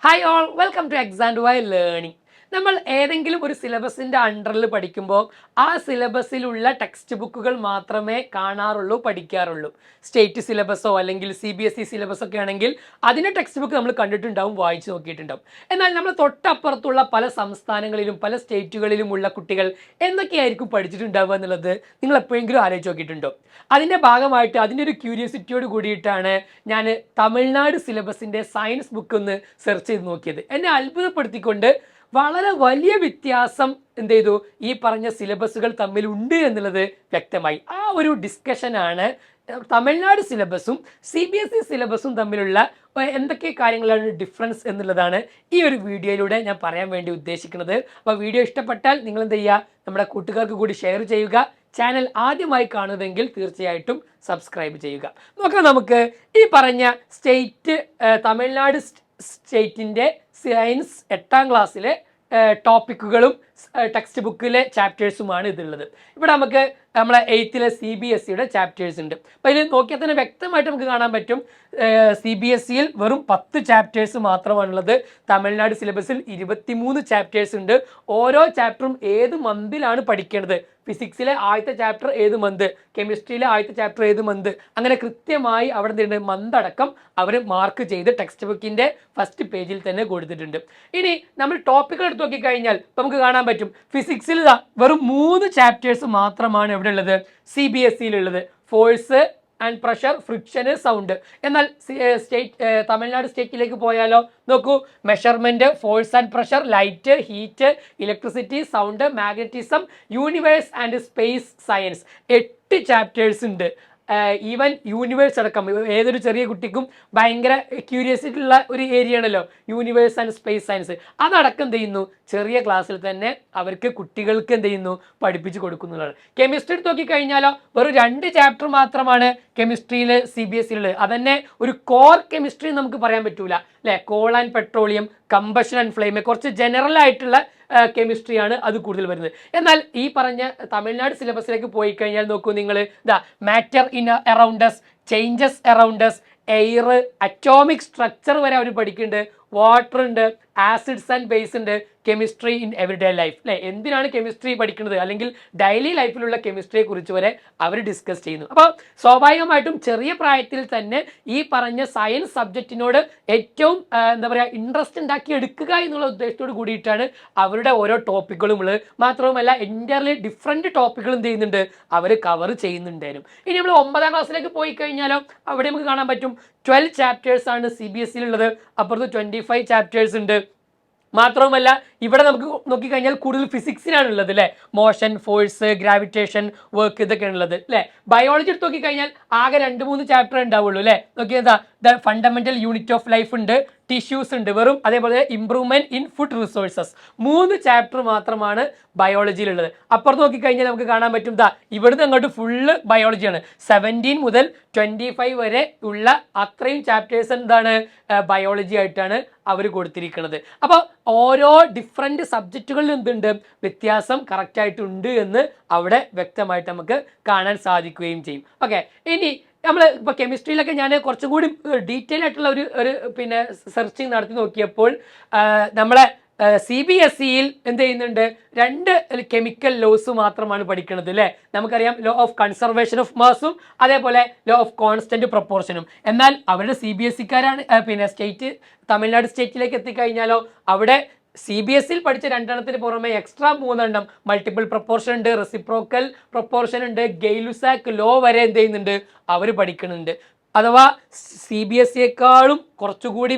Hi all, welcome to exam Y learning. നമ്മൾ ഏതെങ്കിലും ഒരു സിലബസിൻ്റെ അണ്ടറിൽ പഠിക്കുമ്പോൾ ആ സിലബസിലുള്ള ടെക്സ്റ്റ് ബുക്കുകൾ മാത്രമേ കാണാറുള്ളൂ, പഠിക്കാറുള്ളൂ. സ്റ്റേറ്റ് സിലബസോ അല്ലെങ്കിൽ CBSE സിലബസ് ഒക്കെ ആണെങ്കിൽ അതിൻ്റെ ടെക്സ്റ്റ് ബുക്ക് നമ്മൾ കണ്ടിട്ടുണ്ടാവും, വായിച്ചു നോക്കിയിട്ടുണ്ടാവും. എന്നാൽ നമ്മൾ തൊട്ടപ്പുറത്തുള്ള പല സംസ്ഥാനങ്ങളിലും പല സ്റ്റേറ്റുകളിലുമുള്ള കുട്ടികൾ എന്തൊക്കെയായിരിക്കും പഠിച്ചിട്ടുണ്ടാവുക എന്നുള്ളത് നിങ്ങൾ എപ്പോഴെങ്കിലും ആലോചിച്ച് നോക്കിയിട്ടുണ്ടോ? അതിൻ്റെ ഭാഗമായിട്ട് അതിൻ്റെ ഒരു ക്യൂരിയോസിറ്റിയോട് കൂടിയിട്ടാണ് ഞാൻ തമിഴ്നാട് സിലബസിൻ്റെ സയൻസ് ബുക്ക് ഒന്ന് സെർച്ച് ചെയ്ത് നോക്കിയത്. എന്നെ അത്ഭുതപ്പെടുത്തിക്കൊണ്ട് വളരെ വലിയ വ്യത്യാസം എന്ത് ചെയ്തു ഈ പറഞ്ഞ സിലബസുകൾ തമ്മിലുണ്ട് എന്നുള്ളത് വ്യക്തമായി. ആ ഒരു ഡിസ്കഷനാണ് തമിഴ്നാട് സിലബസും CBSE സിലബസും തമ്മിലുള്ള എന്തൊക്കെ കാര്യങ്ങളാണ് ഡിഫറൻസ് എന്നുള്ളതാണ് ഈ ഒരു വീഡിയോയിലൂടെ ഞാൻ പറയാൻ വേണ്ടി ഉദ്ദേശിക്കുന്നത്. അപ്പോൾ വീഡിയോ ഇഷ്ടപ്പെട്ടാൽ നിങ്ങൾ എന്ത് ചെയ്യുക, നമ്മുടെ കൂട്ടുകാർക്ക് കൂടി ഷെയർ ചെയ്യുക. ചാനൽ ആദ്യമായി കാണുന്നതെങ്കിൽ തീർച്ചയായിട്ടും സബ്സ്ക്രൈബ് ചെയ്യുക. നോക്കാം, നമുക്ക് ഈ പറഞ്ഞ സ്റ്റേറ്റ് തമിഴ്നാട് സ്റ്റേറ്റിൻ്റെ സയൻസ് 8ാം ക്ലാസ്സിലെ ടോപ്പിക്കുകളും ടെക്സ്റ്റ് ബുക്കിലെ ചാപ്റ്റേഴ്സുമാണ് ഇതുള്ളത്. ഇവിടെ നമുക്ക് നമ്മളെ 8th CBSEയുടെ ചാപ്റ്റേഴ്സ് ഉണ്ട്. അപ്പോൾ ഇതിൽ നോക്കിയാൽ തന്നെ വ്യക്തമായിട്ട് നമുക്ക് കാണാൻ പറ്റും, CBSEയിൽ വെറും 10 ചാപ്റ്റേഴ്സ് മാത്രമാണുള്ളത്. തമിഴ്നാട് സിലബസിൽ 23 ചാപ്റ്റേഴ്സ് ഉണ്ട്. ഓരോ ചാപ്റ്ററും ഏത് മന്തിലാണ് പഠിക്കേണ്ടത്, ഫിസിക്സിലെ ആദ്യത്തെ ചാപ്റ്റർ ഏത് മന്ത്, കെമിസ്ട്രിയിലെ ആദ്യത്തെ ചാപ്റ്റർ ഏത് മന്ത്, അങ്ങനെ കൃത്യമായി അവിടെ നിന്ന് മന്ത് അടക്കം അവർ മാർക്ക് ചെയ്ത് ടെക്സ്റ്റ് ബുക്കിൻ്റെ ഫസ്റ്റ് പേജിൽ തന്നെ കൊടുത്തിട്ടുണ്ട്. ഇനി നമ്മൾ ടോപ്പിക്കുകൾ എടുത്ത് നോക്കിക്കഴിഞ്ഞാൽ ഇപ്പം നമുക്ക് കാണാൻ പറ്റും, ഫിസിക്സിൽ വെറും 3 ചാപ്റ്റേഴ്സ് മാത്രമാണ് എവിടെ ഉള്ളത്, CBSEയിലുള്ളത്. Force and pressure, friction, sound. എന്നാൽ തമിഴ്നാട് സ്റ്റേറ്റിലേക്ക് പോയാലോ, നോക്കൂ, measurement, force and pressure, light, heat, electricity, sound, magnetism, universe and space science. 8 chapters ഉണ്ട്. ഈവൻ യൂണിവേഴ്സ് അടക്കം ഏതൊരു ചെറിയ കുട്ടിക്കും ഭയങ്കര ക്യൂരിയോസിറ്റി ഉള്ള ഒരു ഏരിയ ആണല്ലോ യൂണിവേഴ്സ് ആൻഡ് സ്പേസ് സയൻസ്. അതടക്കം എന്ത് ചെയ്യുന്നു, ചെറിയ ക്ലാസ്സിൽ തന്നെ അവർക്ക് കുട്ടികൾക്ക് എന്ത് ചെയ്യുന്നു, പഠിപ്പിച്ച് കൊടുക്കുന്നതാണ്. കെമിസ്ട്രി എടുത്ത് നോക്കിക്കഴിഞ്ഞാലോ വെറും 2 ചാപ്റ്റർ മാത്രമാണ് കെമിസ്ട്രിയിൽ CBSEയിലുള്ളത്. അതന്നെ ഒരു കോർ കെമിസ്ട്രി നമുക്ക് പറയാൻ പറ്റൂല അല്ലേ. Call and petroleum, combustion and flame, കുറച്ച് ജനറൽ ആയിട്ടുള്ള കെമിസ്ട്രിയാണ് അത് കൂടുതൽ വരുന്നത്. എന്നാൽ ഈ പറഞ്ഞ തമിഴ്നാട് സിലബസിലേക്ക് പോയി കഴിഞ്ഞാൽ നോക്കൂ നിങ്ങൾ, matter in around us, changes around us, air, atomic structure വരെ അവർ പഠിക്കുന്നുണ്ട്. വാട്ടർ ഉണ്ട്, ആസിഡ്സ് ആൻഡ് ബേസ് ഉണ്ട്, കെമിസ്ട്രി ഇൻ എവറിഡേ ലൈഫ് അല്ലേ. എന്തിനാണ് കെമിസ്ട്രി പഠിക്കുന്നത്, അല്ലെങ്കിൽ ഡെയിലി ലൈഫിലുള്ള കെമിസ്ട്രിയെ കുറിച്ച് വരെ അവർ ഡിസ്കസ് ചെയ്യുന്നു. അപ്പോൾ സ്വാഭാവികമായിട്ടും ചെറിയ പ്രായത്തിൽ തന്നെ ഈ പറഞ്ഞ സയൻസ് സബ്ജക്റ്റിനോട് ഏറ്റവും എന്താ പറയുക ഇൻട്രസ്റ്റ് ഉണ്ടാക്കി എടുക്കുക എന്നുള്ള ഉദ്ദേശത്തോട് കൂടിയിട്ടാണ് അവരുടെ ഓരോ ടോപ്പിക്കുകളും ഉള്ളത്. മാത്രവുമല്ല എൻ്റയർലി ഡിഫറെൻറ്റ് ടോപ്പിക്കുകൾ എന്ത് ചെയ്യുന്നുണ്ട്, അവർ കവർ ചെയ്യുന്നുണ്ടായിരുന്നു. ഇനി നമ്മൾ 9ാം ക്ലാസ്സിലേക്ക് പോയി കഴിഞ്ഞാലോ അവിടെ നമുക്ക് കാണാൻ പറ്റും 12 ചാപ്റ്റേഴ്സ് ആണ് CBSEയിലുള്ളത്. അപ്പുറത്ത് 25 ചാപ്റ്റേഴ്സ് ഉണ്ട്. മാത്രവുമല്ല ഇവിടെ നമുക്ക് നോക്കിക്കഴിഞ്ഞാൽ കൂടുതൽ ഫിസിക്സിനാണ് ഉള്ളത് അല്ലേ. മോഷൻ, ഫോഴ്സ്, ഗ്രാവിറ്റേഷൻ, വർക്ക്, ഇതൊക്കെയാണ് ഉള്ളത് അല്ലേ. ബയോളജി എടുത്ത് നോക്കിക്കഴിഞ്ഞാൽ ആകെ 2-3 ചാപ്റ്റർ ഉണ്ടാവുള്ളൂ അല്ലേ. നോക്കിയതാ the fundamental unit of life ഉണ്ട്, ടിഷ്യൂസ് ഉണ്ട് വെറും, അതേപോലെ improvement in food resources. 3 chapter മാത്രമാണ് ബയോളജിയിലുള്ളത്. അപ്പുറത്ത് നോക്കിക്കഴിഞ്ഞാൽ നമുക്ക് കാണാൻ പറ്റും, ഇവിടുന്ന് അങ്ങോട്ട് ഫുള്ള് ബയോളജിയാണ്. 17 മുതൽ 25 വരെ ഉള്ള അത്രയും ചാപ്റ്റേഴ്സ് എന്താണ്, ബയോളജി ആയിട്ടാണ് അവർ കൊടുത്തിരിക്കുന്നത്. അപ്പോൾ ഓരോ ഡിഫറെൻറ്റ് സബ്ജക്റ്റുകളിൽ എന്തുണ്ട്, വ്യത്യാസം കറക്റ്റായിട്ടുണ്ട് എന്ന് അവിടെ വ്യക്തമായിട്ട് നമുക്ക് കാണാൻ സാധിക്കുകയും ചെയ്യും. ഓക്കെ, ഇനി നമ്മൾ ഇപ്പോൾ കെമിസ്ട്രിയിലൊക്കെ ഞാൻ കുറച്ചും കൂടി ഡീറ്റെയിൽ ആയിട്ടുള്ള ഒരു പിന്നെ സെർച്ചിങ് നടത്തി നോക്കിയപ്പോൾ നമ്മളെ CBSEയിൽ എന്ത് ചെയ്യുന്നുണ്ട്, 2 കെമിക്കൽ ലോസ് മാത്രമാണ് പഠിക്കുന്നത് അല്ലേ. നമുക്കറിയാം ലോ ഓഫ് കൺസർവേഷൻ ഓഫ് മാസും അതേപോലെ ലോ ഓഫ് കോൺസ്റ്റന്റ് പ്രൊപ്പോർഷനും. എന്നാൽ അവരുടെ CBSEക്കാരാണ് പിന്നെ തമിഴ്നാട് സ്റ്റേറ്റിലേക്ക് എത്തിക്കഴിഞ്ഞാലോ അവിടെ CBSEയിൽ പഠിച്ച 2 പുറമെ എക്സ്ട്രാ 3 മൾട്ടിപ്പിൾ പ്രൊപ്പോർഷൻ ഉണ്ട്, റെസിപ്രോക്കൽ പ്രൊപ്പോർഷൻ ഉണ്ട്, ഗെയ്ലുസാക്ക് ലോ വരെ എന്ത് ചെയ്യുന്നുണ്ട്, അവർ പഠിക്കുന്നുണ്ട്. അഥവാ CBSEയെക്കാളും കുറച്ചുകൂടി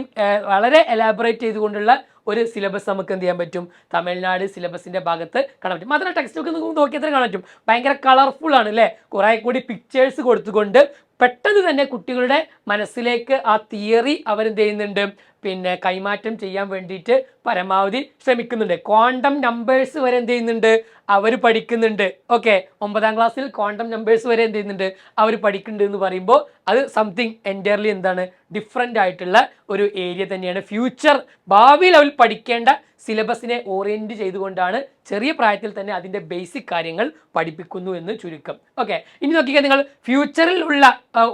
വളരെ എലാബറേറ്റ് ചെയ്തുകൊണ്ടുള്ള ഒരു സിലബസ് നമുക്ക് എന്ത് ചെയ്യാൻ പറ്റും, തമിഴ്നാട് സിലബസിൻ്റെ ഭാഗത്ത് കാണാൻ പറ്റും. മാത്രമല്ല ടെക്സ്റ്റ് ബുക്ക് നമുക്ക് നോക്കിയാൽ കാണാൻ പറ്റും, ഭയങ്കര കളർഫുൾ ആണ് അല്ലേ. കുറേ കൂടി പിക്ചേഴ്സ് കൊടുത്തുകൊണ്ട് പെട്ടെന്ന് തന്നെ കുട്ടികളുടെ മനസ്സിലേക്ക് ആ തിയറി അവരെന്ത് ചെയ്യുന്നുണ്ട്, പിന്നെ കൈമാറ്റം ചെയ്യാൻ വേണ്ടിയിട്ട് പരമാവധി ശ്രമിക്കുന്നുണ്ട്. ക്വാണ്ടം നമ്പേഴ്സ് വരെ എന്ത് ചെയ്യുന്നുണ്ട്, അവർ പഠിക്കുന്നുണ്ട്. ഓക്കെ, 9ാം ക്ലാസ്സിൽ ക്വാണ്ടം നമ്പേഴ്സ് വരെ എന്ത് ചെയ്യുന്നുണ്ട്, അവർ പഠിക്കുന്നുണ്ട് എന്ന് പറയുമ്പോൾ അത് സംതിങ് എൻ്റയർലി എന്താണ്, ഡിഫറെൻ്റ് ആയിട്ടുള്ള ഒരു ഏരിയ തന്നെയാണ്. ഫ്യൂച്ചർ ഭാവിയിൽ അവർ പഠിക്കേണ്ട സിലബസിനെ ഓറിയൻറ്റ് ചെയ്തുകൊണ്ടാണ് ചെറിയ പ്രായത്തിൽ തന്നെ അതിൻ്റെ ബേസിക് കാര്യങ്ങൾ പഠിപ്പിക്കുന്നു എന്ന് ചുരുക്കം. ഓക്കെ, ഇനി നോക്കിയാൽ നിങ്ങൾ ഫ്യൂച്ചറിൽ ഉള്ള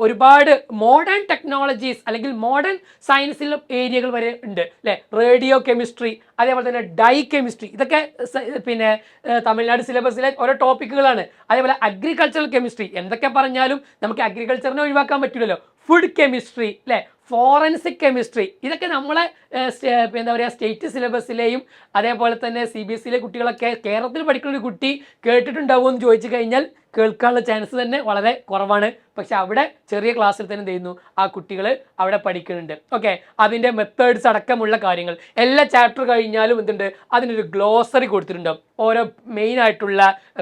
ഒരുപാട് മോഡേൺ മോഡേൺ ടെക്നോളജീസ് അല്ലെങ്കിൽ മോഡേൺ സയൻസിലെ ഏരിയകൾ വരെ ഉണ്ട് അല്ലെ. റേഡിയോ കെമിസ്ട്രി, അതേപോലെ തന്നെ ഡൈ കെമിസ്ട്രി, ഇതൊക്കെ പിന്നെ തമിഴ്നാട് സിലബസിലെ ഓരോ ടോപ്പിക്കുകളാണ്. അതേപോലെ അഗ്രികൾച്ചറൽ കെമിസ്ട്രി, എന്തൊക്കെ പറഞ്ഞാലും നമുക്ക് അഗ്രികൾച്ചറിനെ ഒഴിവാക്കാൻ പറ്റില്ലല്ലോ. ഫുഡ് കെമിസ്ട്രി അല്ലെ, ഫോറൻസിക് കെമിസ്ട്രി, ഇതൊക്കെ നമ്മളെ എന്താ പറയുക സ്റ്റേറ്റ് സിലബസിലെയും അതേപോലെ തന്നെ CBSE കുട്ടികളൊക്കെ കേരളത്തിൽ പഠിക്കുന്ന ഒരു കുട്ടി കേട്ടിട്ടുണ്ടാവുമോ എന്ന് ചോദിച്ചു കഴിഞ്ഞാൽ കേൾക്കാനുള്ള ചാൻസ് തന്നെ വളരെ കുറവാണ്. പക്ഷെ അവിടെ ചെറിയ ക്ലാസ്സിൽ തന്നെ എന്ത് ചെയ്യുന്നു, ആ കുട്ടികൾ അവിടെ പഠിക്കുന്നുണ്ട്. ഓക്കെ, അതിൻ്റെ മെത്തേഡ്സ് അടക്കമുള്ള കാര്യങ്ങൾ എല്ലാ ചാപ്റ്റർ കഴിഞ്ഞാലും എന്തുണ്ട്, അതിനൊരു ഗ്ലോസറി കൊടുത്തിട്ടുണ്ടാവും. ഓരോ മെയിൻ ആയിട്ടുള്ള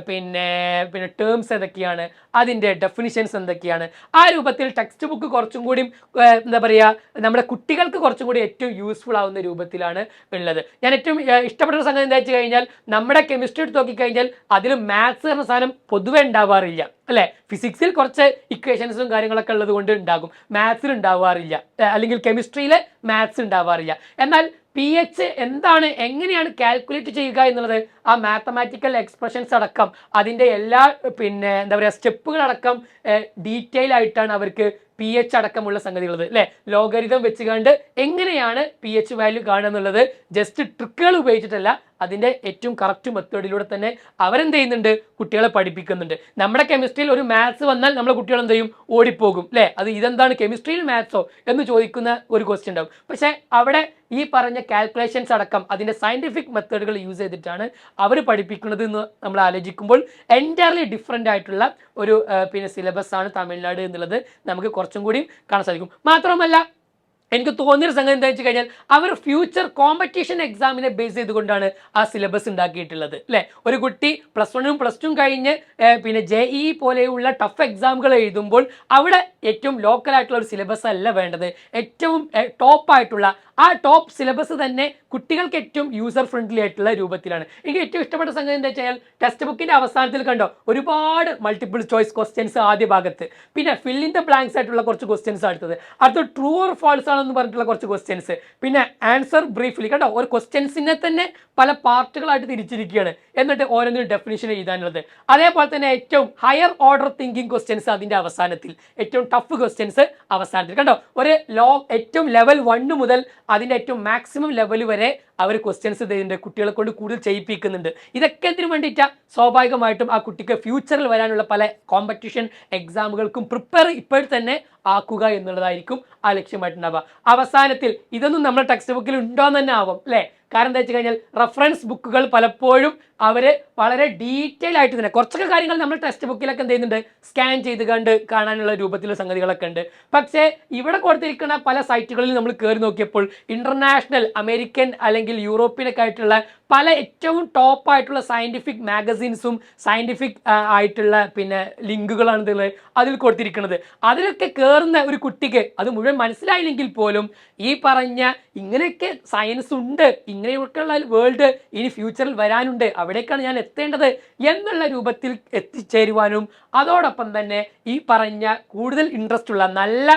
പിന്നെ ടേംസ് ഏതൊക്കെയാണ്, അതിൻ്റെ ഡെഫിനിഷൻസ് എന്തൊക്കെയാണ്. ആ രൂപത്തിൽ ടെക്സ്റ്റ് ബുക്ക് കുറച്ചും കൂടി എന്താ പറയുക നമ്മുടെ കുട്ടികൾക്ക് കുറച്ചും കൂടി ഏറ്റവും യൂസ്ഫുൾ ആവുന്ന രൂപത്തിലാണ് ഉള്ളത്. ഞാൻ ഏറ്റവും ഇഷ്ടപ്പെട്ട സംഗതി എന്താ വെച്ച് കഴിഞ്ഞാൽ, നമ്മുടെ കെമിസ്ട്രി എടുത്ത് നോക്കിക്കഴിഞ്ഞാൽ അതിൽ മാത്സ് എന്ന സാധനം പൊതുവെ ഉണ്ടാവാറില്ല അല്ലെ. ഫിസിക്സിൽ കുറച്ച് ഇക്വേഷൻസും കാര്യങ്ങളൊക്കെ ഉള്ളത് കൊണ്ട് ഉണ്ടാകും, മാത്സിൽ ഉണ്ടാവാറില്ല, അല്ലെങ്കിൽ കെമിസ്ട്രിയിൽ മാത്സ് ഉണ്ടാവാറില്ല. എന്നാൽ pH എന്താണ്, എങ്ങനെയാണ് കാൽക്കുലേറ്റ് ചെയ്യുക എന്നുള്ളത്, ആ മാത്തമാറ്റിക്കൽ എക്സ്പ്രഷൻസ് അടക്കം അതിൻ്റെ എല്ലാ പിന്നെ എന്താ പറയുക സ്റ്റെപ്പുകളടക്കം ഡീറ്റെയിൽ ആയിട്ടാണ് അവർക്ക് pH അടക്കമുള്ള സംഗതികൾ അല്ലെ. ലോഗരിതം വെച്ചുകൊണ്ട് എങ്ങനെയാണ് pH വാല്യൂ കാണുക എന്നുള്ളത് ജസ്റ്റ് ട്രിക്കുകൾ ഉപയോഗിച്ചിട്ടല്ല, അതിൻ്റെ ഏറ്റവും കറക്റ്റ് മെത്തേഡിലൂടെ തന്നെ അവരെന്ത് ചെയ്യുന്നുണ്ട്, കുട്ടികളെ പഠിപ്പിക്കുന്നുണ്ട്. നമ്മുടെ കെമിസ്ട്രിയിൽ ഒരു മാത്സ് വന്നാൽ നമ്മളെ കുട്ടികൾ എന്ത് ചെയ്യും, ഓടിപ്പോകും അല്ലേ. അത് ഇതെന്താണ് കെമിസ്ട്രിയിൽ മാത്സോ എന്ന് ചോദിക്കുന്ന ഒരു ക്വസ്റ്റ്യൻ ഉണ്ടാവും. പക്ഷേ അവിടെ ഈ പറഞ്ഞ കാൽക്കുലേഷൻസ് അടക്കം അതിൻ്റെ സയൻറ്റിഫിക് മെത്തേഡുകൾ യൂസ് ചെയ്തിട്ടാണ് അവർ പഠിപ്പിക്കുന്നത് എന്ന് നമ്മൾ ആലോചിക്കുമ്പോൾ എൻറ്റയർലി ഡിഫറെൻ്റ് ആയിട്ടുള്ള ഒരു പിന്നെ സിലബസ് ആണ് തമിഴ്നാട് എന്നുള്ളത് നമുക്ക് കുറച്ചും കൂടി കാണാൻ സാധിക്കും. മാത്രമല്ല എനിക്ക് തോന്നിയൊരു സംഗതി എന്താ വെച്ച് കഴിഞ്ഞാൽ, അവർ ഫ്യൂച്ചർ കോമ്പറ്റീഷൻ എക്സാമിനെ ബേസ് ചെയ്തുകൊണ്ടാണ് ആ സിലബസ് ഉണ്ടാക്കിയിട്ടുള്ളത് അല്ലേ. ഒരു കുട്ടി +1 +2 കഴിഞ്ഞ് പിന്നെ JEE പോലെയുള്ള ടഫ് എക്സാമുകൾ എഴുതുമ്പോൾ അവിടെ ഏറ്റവും ലോക്കൽ ആയിട്ടുള്ള ഒരു സിലബസ് അല്ല വേണ്ടത്, ഏറ്റവും ടോപ്പായിട്ടുള്ള ആ ടോപ്പ് സിലബസ് തന്നെ കുട്ടികൾക്ക് ഏറ്റവും യൂസർ ഫ്രണ്ട്ലി ആയിട്ടുള്ള രൂപത്തിലാണ്. എനിക്ക് ഏറ്റവും ഇഷ്ടപ്പെട്ട സംഗതി എന്താ വെച്ചാൽ, ടെക്സ്റ്റ് ബുക്കിൻ്റെ അവസാനത്തിൽ കണ്ടോ ഒരുപാട് മൾട്ടിപ്പിൾ ചോയ്സ് ക്വസ്റ്റ്യൻസ് ആദ്യ ഭാഗത്ത്, പിന്നെ ഫിൽ ഇൻ ദ ബ്ലാങ്ക്സ് ആയിട്ടുള്ള കുറച്ച് ക്വസ്റ്റ്യൻസ് അടുത്ത ട്രൂ ഓർ ഫാൾസ് ആണെന്ന് പറഞ്ഞിട്ടുള്ള കുറച്ച് ക്വസ്റ്റ്യൻസ്, പിന്നെ ആൻസർ ബ്രീഫ്ലി കണ്ടോ, ഒരു ക്വസ്റ്റ്യൻസിനെ തന്നെ പല പാർട്ടുകളായിട്ട് തിരിച്ചിരിക്കുകയാണ്, എന്നിട്ട് ഓരോന്നിനും ഡെഫിനിഷൻ എഴുതാനുള്ളത്. അതേപോലെ തന്നെ ഏറ്റവും ഹയർ ഓർഡർ തിങ്കിങ് ക്വസ്റ്റ്യൻസ് അതിൻ്റെ അവസാനത്തിൽ, ഏറ്റവും ടഫ് ക്വസ്റ്റ്യൻസ് അവസാനത്തിൽ കണ്ടോ. ഒരു ഏറ്റവും ലെവൽ 1 മുതൽ അതിൻ്റെ ഏറ്റവും മാക്സിമം ലെവൽ വരെ അവർ ക്വസ്റ്റ്യൻസ് ചെയ്യുന്നുണ്ട്, കുട്ടികളെ കൊണ്ട് കൂടുതൽ ചെയ്യിപ്പിക്കുന്നുണ്ട്. ഇതൊക്കെ എന്തിനു വേണ്ടിയിട്ടാണ്, സ്വാഭാവികമായിട്ടും ആ കുട്ടിക്ക് ഫ്യൂച്ചറിൽ വരാനുള്ള പല കോമ്പറ്റീഷൻ എക്സാമുകൾക്കും പ്രിപ്പയർ ഇപ്പോൾ തന്നെ ആക്കുക എന്നുള്ളതായിരിക്കും ആ ലക്ഷ്യമായിട്ടുണ്ടാവുക. അവസാനത്തിൽ ഇതൊന്നും നമ്മുടെ ടെക്സ്റ്റ് ബുക്കിൽ ഉണ്ടോ എന്ന് തന്നെ ആവും അല്ലേ. കാരണം എന്താ വെച്ച് കഴിഞ്ഞാൽ റെഫറൻസ് ബുക്കുകൾ പലപ്പോഴും അവർ വളരെ ഡീറ്റെയിൽ ആയിട്ട് തന്നെ കുറച്ചൊക്കെ കാര്യങ്ങൾ നമ്മൾ ടെക്സ്റ്റ് ബുക്കിലൊക്കെ എന്ത് ചെയ്യുന്നുണ്ട്, സ്കാൻ ചെയ്ത് കണ്ട് കാണാനുള്ള രൂപത്തിലുള്ള സംഗതികളൊക്കെ ഉണ്ട്. പക്ഷേ ഇവിടെ കൊടുത്തിരിക്കുന്ന പല സൈറ്റുകളിൽ നമ്മൾ കയറി നോക്കിയപ്പോൾ ഇന്റർനാഷണൽ, അമേരിക്കൻ അല്ലെങ്കിൽ യൂറോപ്യനൊക്കെ ആയിട്ടുള്ള പല ഏറ്റവും ടോപ്പായിട്ടുള്ള സയൻറ്റിഫിക് മാഗസീൻസും സയൻറ്റിഫിക് ആയിട്ടുള്ള പിന്നെ ലിങ്കുകളാണ് ഇതുള്ളത് അതിൽ കൊടുത്തിരിക്കുന്നത്. അതിലൊക്കെ കയറുന്ന ഒരു കുട്ടിക്ക് അത് മുഴുവൻ മനസ്സിലായില്ലെങ്കിൽ പോലും ഈ പറഞ്ഞ ഇങ്ങനെയൊക്കെ സയൻസ് ഉണ്ട്, ഇങ്ങനെയൊക്കെയുള്ള വേൾഡ് ഇനി ഫ്യൂച്ചറിൽ വരാനുണ്ട്, അവിടേക്കാണ് ഞാൻ എത്തേണ്ടത് എന്നുള്ള രൂപത്തിൽ എത്തിച്ചേരുവാനും അതോടൊപ്പം തന്നെ ഈ പറഞ്ഞ കൂടുതൽ ഇൻട്രസ്റ്റ് ഉള്ള നല്ല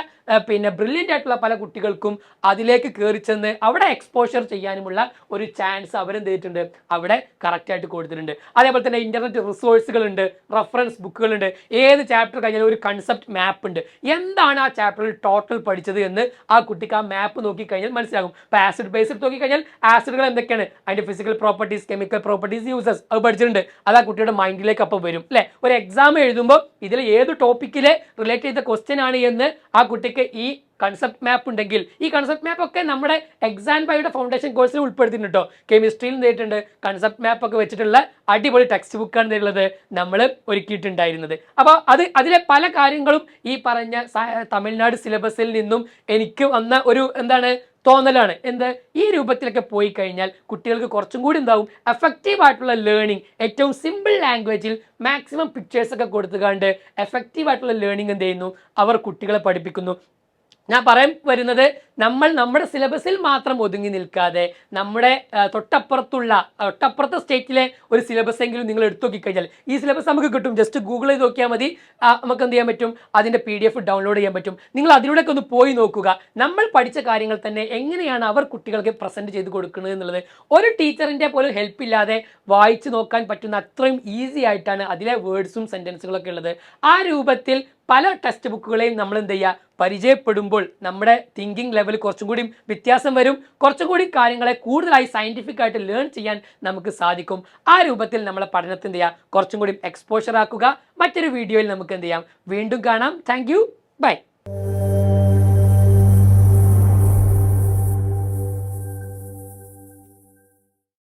പിന്നെ ബ്രില്യൻ്റ് ആയിട്ടുള്ള പല കുട്ടികൾക്കും അതിലേക്ക് കയറി ചെന്ന് അവിടെ എക്സ്പോഷർ ചെയ്യാനുമുള്ള ഒരു ചാൻസ് അവരെന്ത് ചെയ്തിട്ടുണ്ട്, അവിടെ കറക്റ്റായിട്ട് കൊടുത്തിട്ടുണ്ട്. അതേപോലെ തന്നെ ഇൻ്റർനെറ്റ് റിസോഴ്സുകളുണ്ട്, റെഫറൻസ് ബുക്കുകളുണ്ട്, ഏത് ചാപ്റ്റർ കഴിഞ്ഞാലും ഒരു കൺസെപ്റ്റ് മാപ്പ് ഉണ്ട്, എന്താണ് ആ ചാപ്റ്ററിൽ ടോട്ടൽ പഠിച്ചത് എന്ന് ആ കുട്ടിക്ക് ആ മാപ്പ് നോക്കിക്കഴിഞ്ഞാൽ മനസ്സിലാകും. ഇപ്പോൾ ആസിഡ് ബേസ് നോക്കിക്കഴിഞ്ഞാൽ ആസിഡുകൾ എന്തൊക്കെയാണ്, അതിൻ്റെ physical properties, chemical properties, uses അത് പഠിച്ചിട്ടുണ്ട്. അത് ആ കുട്ടിയുടെ മൈൻഡിലേക്ക് അപ്പോൾ വരും അല്ലേ. ഒരു എക്സാം എഴുതുമ്പോൾ ഇതിൽ ഏത് ടോപ്പിക്കിൽ റിലേറ്റ് ചെയ്ത ക്വസ്റ്റ്യൻ ആണ് എന്ന് ആ കുട്ടിക്ക് ഈ കൺസെപ്റ്റ് മാപ്പ് ഉണ്ടെങ്കിൽ, ഈ കൺസെപ്റ്റ് മാപ്പ് ഒക്കെ നമ്മുടെ എക്സാം ബൈയുടെ ഫൗണ്ടേഷൻ കോഴ്സിൽ ഉൾപ്പെടുത്തിയിട്ടുണ്ട് കേട്ടോ. കെമിസ്ട്രിയിൽ നേരിട്ടുണ്ട് കൺസെപ്റ്റ് മാപ്പ് ഒക്കെ വെച്ചിട്ടുള്ള അടിപൊളി ടെക്സ്റ്റ് ബുക്കാണ് ഉള്ളത് നമ്മൾ ഒരുക്കിയിട്ടുണ്ടായിരുന്നത്. അപ്പോൾ അതിലെ പല കാര്യങ്ങളും ഈ പറഞ്ഞ തമിഴ്നാട് സിലബസിൽ നിന്നും എനിക്ക് വന്ന ഒരു എന്താണ് തോന്നലാണ്. എന്ത് ഈ രൂപത്തിലൊക്കെ പോയി കഴിഞ്ഞാൽ കുട്ടികൾക്ക് കുറച്ചും കൂടി എന്താവും എഫക്റ്റീവ് ആയിട്ടുള്ള ലേണിംഗ്, ഏറ്റവും സിമ്പിൾ ലാംഗ്വേജിൽ മാക്സിമം പിക്ചേഴ്സ് ഒക്കെ കൊടുത്തുകൊണ്ട് എഫക്റ്റീവ് ആയിട്ടുള്ള ലേണിംഗ് എന്ത് ചെയ്യുന്നു, അവർ കുട്ടികളെ പഠിപ്പിക്കുന്നു. ഞാൻ പറയാൻ വരുന്നത് നമ്മൾ നമ്മുടെ സിലബസിൽ മാത്രം ഒതുങ്ങി നിൽക്കാതെ നമ്മുടെ തൊട്ടപ്പുറത്തെ സ്റ്റേറ്റിലെ ഒരു സിലബസ് എങ്കിലും നിങ്ങൾ എടുത്തു നോക്കിക്കഴിഞ്ഞാൽ ഈ സിലബസ് നമുക്ക് കിട്ടും. ജസ്റ്റ് ഗൂഗിൾ ചെയ്ത് നോക്കിയാൽ മതി, നമുക്ക് എന്ത് ചെയ്യാൻ പറ്റും, അതിൻ്റെ PDF ഡൗൺലോഡ് ചെയ്യാൻ പറ്റും. നിങ്ങൾ അതിലൂടെയൊക്കെ ഒന്ന് പോയി നോക്കുക. നമ്മൾ പഠിച്ച കാര്യങ്ങൾ തന്നെ എങ്ങനെയാണ് അവർ കുട്ടികൾക്ക് പ്രസൻറ്റ് ചെയ്ത് കൊടുക്കുന്നത് എന്നുള്ളത് ഒരു ടീച്ചറിൻ്റെ പോലും ഹെൽപ്പ് ഇല്ലാതെ വായിച്ച് നോക്കാൻ പറ്റുന്ന അത്രയും ഈസി ആയിട്ടാണ് അതിലെ വേർഡ്സും സെൻറ്റൻസുകളൊക്കെ ഉള്ളത്. ആ രൂപത്തിൽ പല ടെക്സ്റ്റ് ബുക്കുകളെയും നമ്മൾ എന്ത് ചെയ്യുക, പരിചയപ്പെടുമ്പോൾ നമ്മുടെ തിങ്കിങ് ലെവൽ കുറച്ചും കൂടി വ്യത്യാസം വരും. കുറച്ചും കൂടി കാര്യങ്ങളെ കൂടുതലായി സയൻറ്റിഫിക് ആയിട്ട് ലേൺ ചെയ്യാൻ നമുക്ക് സാധിക്കും. ആ രൂപത്തിൽ നമ്മളെ പഠനത്തിന് എന്ത് ചെയ്യുക, കുറച്ചും കൂടി എക്സ്പോഷർ ആക്കുക. മറ്റൊരു വീഡിയോയിൽ നമുക്ക് എന്ത് ചെയ്യാം, വീണ്ടും കാണാം. Thank you, by.